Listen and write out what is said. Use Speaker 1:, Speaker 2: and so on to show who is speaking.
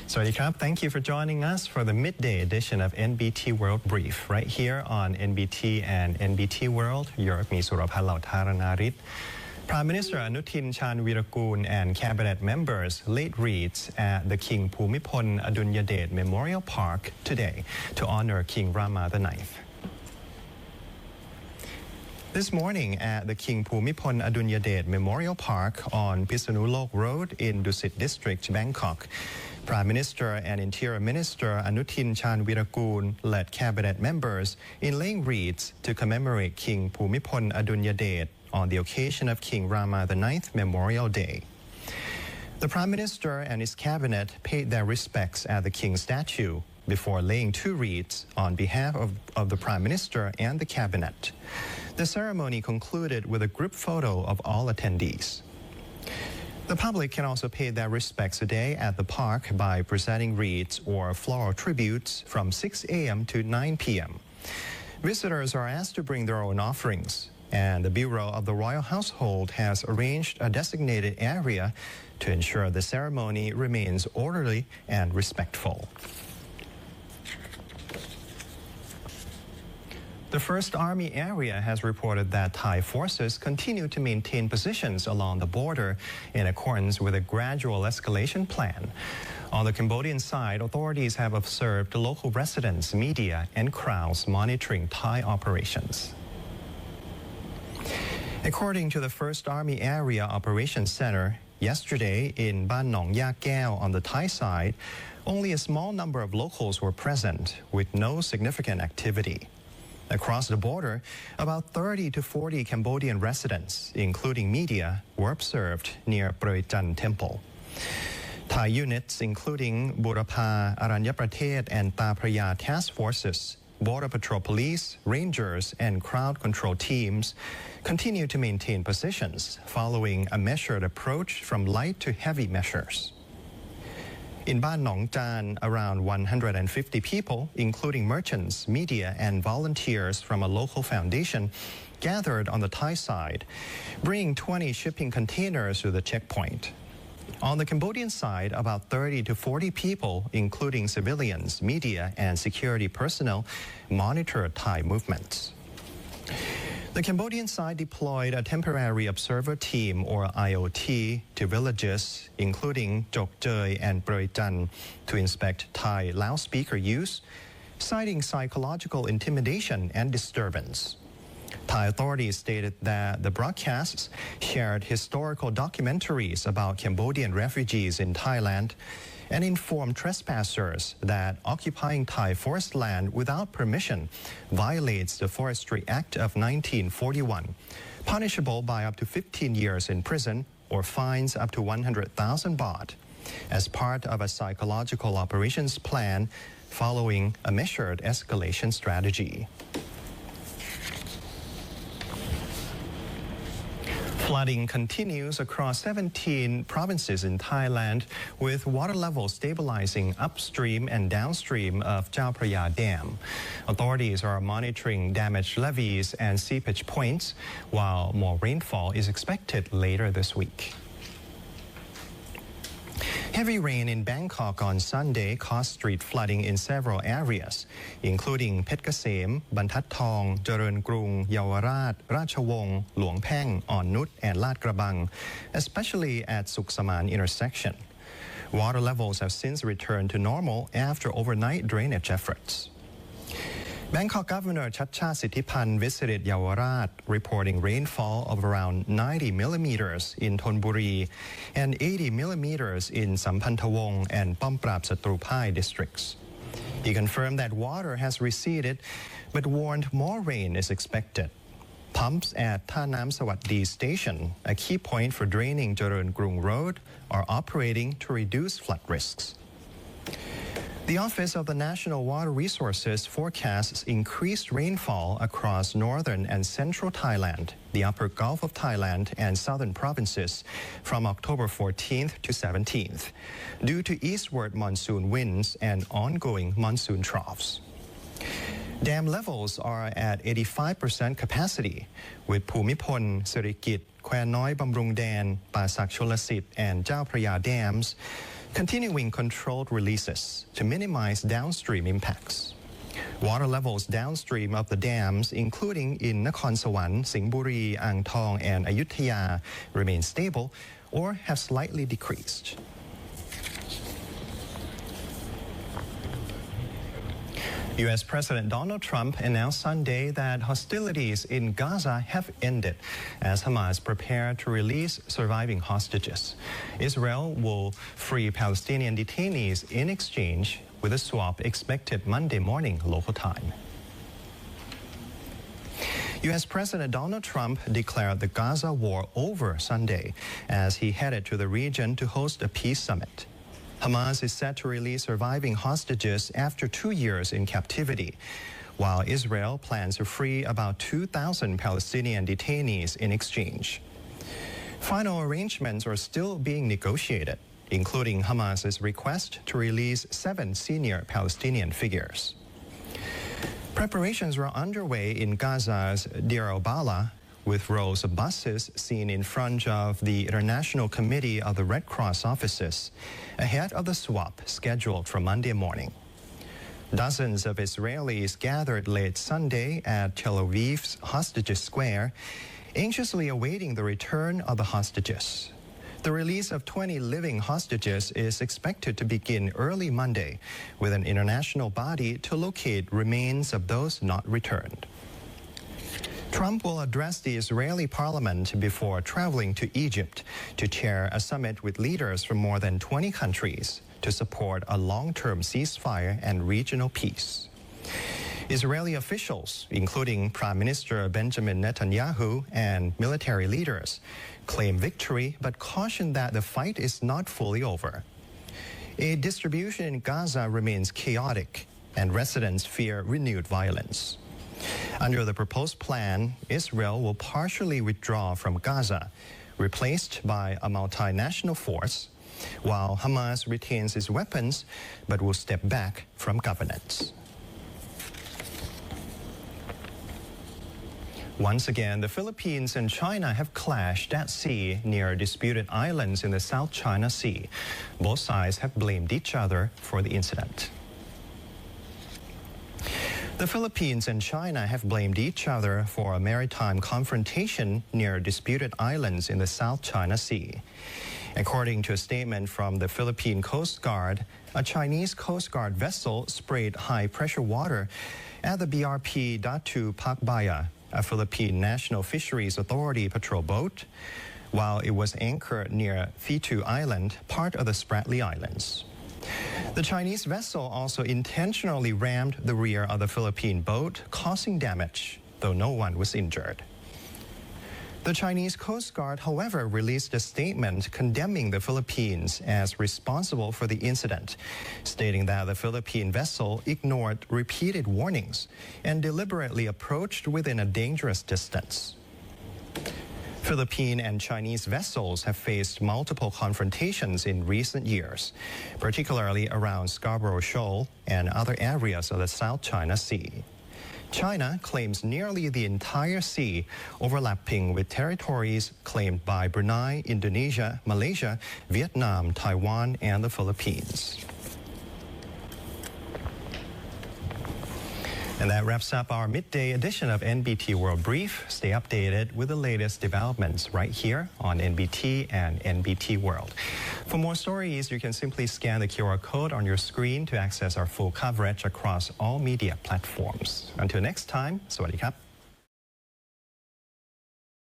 Speaker 1: Sawasdee krab. Thank you for joining us for the midday edition of NBT World Brief right here on NBT and NBT World. Europe มีสุรพันธ์เหล่าธารณาริศ Prime Minister ANUTHIN Chanvirakul and cabinet members laid wreaths at the King Bhumibol Adulyadej Memorial Park today to honor King Rama IX. This morning at the King Bhumibol Adulyadej Memorial Park on Pisanulok Road in Dusit District, Bangkok, Prime Minister and Interior Minister ANUTHIN Chanvirakul led cabinet members in laying wreaths to commemorate King Bhumibol Adulyadej on the occasion of King Rama IX Memorial Day. The Prime Minister and his cabinet paid their respects at the King's statue before laying 2 wreaths on behalf of the Prime Minister and the cabinet. The ceremony concluded with a group photo of all attendees. The public can also pay their respects today at the park by presenting wreaths or floral tributes from 6 a.m. to 9 p.m. Visitors are asked to bring their own offerings, and the Bureau of the Royal Household has arranged a designated area to ensure the ceremony remains orderly and respectful. The First Army area has reported that Thai forces continue to maintain positions along the border in accordance with a gradual escalation plan. On the Cambodian side, authorities have observed local residents, media, and crowds monitoring Thai operations. According to the First Army Area Operations Center, yesterday in Ban Nong Ya Keo on the Thai side, only a small number of locals were present with no significant activity. Across the border, about 30 to 40 Cambodian residents, including media, were observed near BRIEF13 Temple. Thai units including Burapha, Aranyapratet, and Ta Praya task forces, Border Patrol Police, Rangers, and crowd control teams continue to maintain positions following a measured approach from light to heavy measures. In Ban Nong Jan, around 150 people, including merchants, media, and volunteers from a local foundation, gathered on the Thai side, bringing 20 shipping containers to the checkpoint. On the Cambodian side, about 30 to 40 people, including civilians, media, and security personnel, monitored Thai movements. The Cambodian side deployed a temporary observer team, or IOT, to villages, including Chok Choi and BRIEF13, to inspect Thai loudspeaker use, citing psychological intimidation and disturbance. Thai authorities stated that the broadcasts shared historical documentaries about Cambodian refugees in Thailand and informed trespassers that occupying Thai forest land without permission violates the Forestry Act of 1941, punishable by up to 15 years in prison or fines up to 100,000 baht, as part of a psychological operations plan following a measured escalation strategy. Flooding continues across 17 provinces in Thailand, with water levels stabilizing upstream and downstream of Chao Phraya Dam. Authorities are monitoring damaged levees and seepage points, while more rainfall is expected later this week. Heavy rain in Bangkok on Sunday caused street flooding in several areas, including Phet Kasem, Bantat Thong, Chareun Krung, Yawarat, Ratchawong, Luang Pheng, Annut, and Lat Krabang, especially at Suk Saman intersection. Water levels have since returned to normal after overnight drainage efforts. Bangkok Governor Chacha Sithipan visited Yawarat, reporting rainfall of around 90 millimeters in Thonburi and 80 millimeters in Sampantawong and Pamprap Satrupai districts. He confirmed that water has receded, but warned more rain is expected. Pumps at Tha Nam Sawatdi Station, a key point for draining Chareun Krung Road, are operating to reduce flood risks. The Office of the National Water Resources forecasts increased rainfall across northern and central Thailand, the upper Gulf of Thailand, and southern provinces from October 14th to 17th, due to eastward monsoon winds and ongoing monsoon troughs. Dam levels are at 85% capacity, with Phumipol, Sirikit, Khwaen Noi Bamrung Dan, Pasak Cholasit, and Chao Phraya dams continuing controlled releases to minimize downstream impacts. Water levels downstream of the dams, including in Nakhon Sawan, Singburi, Ang Thong, and Ayutthaya, remain stable or have slightly decreased. U.S. President Donald Trump announced Sunday that hostilities in Gaza have ended as Hamas prepare to release surviving hostages. Israel will free Palestinian detainees in exchange, with a swap expected Monday morning local time. U.S. President Donald Trump declared the Gaza war over Sunday as he headed to the region to host a peace summit. Hamas is set to release surviving hostages after 2 years in captivity, while Israel plans to free about 2,000 Palestinian detainees in exchange. Final arrangements are still being negotiated, including Hamas's request to release 7 senior Palestinian figures. Preparations are underway in Gaza's Deir al-Balah, with rows of buses seen in front of the International Committee of the Red Cross offices, ahead of the swap scheduled for Monday morning. Dozens of Israelis gathered late Sunday at Tel Aviv's Hostages Square, anxiously awaiting the return of the hostages. The release of 20 living hostages is expected to begin early Monday, with an international body to locate remains of those not returned. Trump will address the Israeli parliament before traveling to Egypt to chair a summit with leaders from more than 20 countries to support a long-term ceasefire and regional peace. Israeli officials, including Prime Minister Benjamin Netanyahu and military leaders, claim victory but caution that the fight is not fully over. Aid distribution in Gaza remains chaotic, and residents fear renewed violence. Under the proposed plan, Israel will partially withdraw from Gaza, replaced by a multinational force, while Hamas retains its weapons but will step back from governance. Once again, the Philippines and China have clashed at sea near disputed islands in the South China Sea. Both sides have blamed each other for the incident. The Philippines and China have blamed each other for a maritime confrontation near disputed islands in the South China Sea. According to a statement from the Philippine Coast Guard, a Chinese Coast Guard vessel sprayed high-pressure water at the BRP Datu Pakbaya, a Philippine National Fisheries Authority patrol boat, while it was anchored near Thitu Island, part of the Spratly Islands. The Chinese vessel also intentionally rammed the rear of the Philippine boat, causing damage, though no one was injured. The Chinese Coast Guard, however, released a statement condemning the Philippines as responsible for the incident, stating that the Philippine vessel ignored repeated warnings and deliberately approached within a dangerous distance. Philippine and Chinese vessels have faced multiple confrontations in recent years, particularly around Scarborough Shoal and other areas of the South China Sea. China claims nearly the entire sea, overlapping with territories claimed by Brunei, Indonesia, Malaysia, Vietnam, Taiwan, and the Philippines. And that wraps up our midday edition of NBT World Brief. Stay updated with the latest developments right here on NBT and NBT World. For more stories, you can simply scan the QR code on your screen to access our full coverage across all media platforms. Until next time, สวัสดีครับ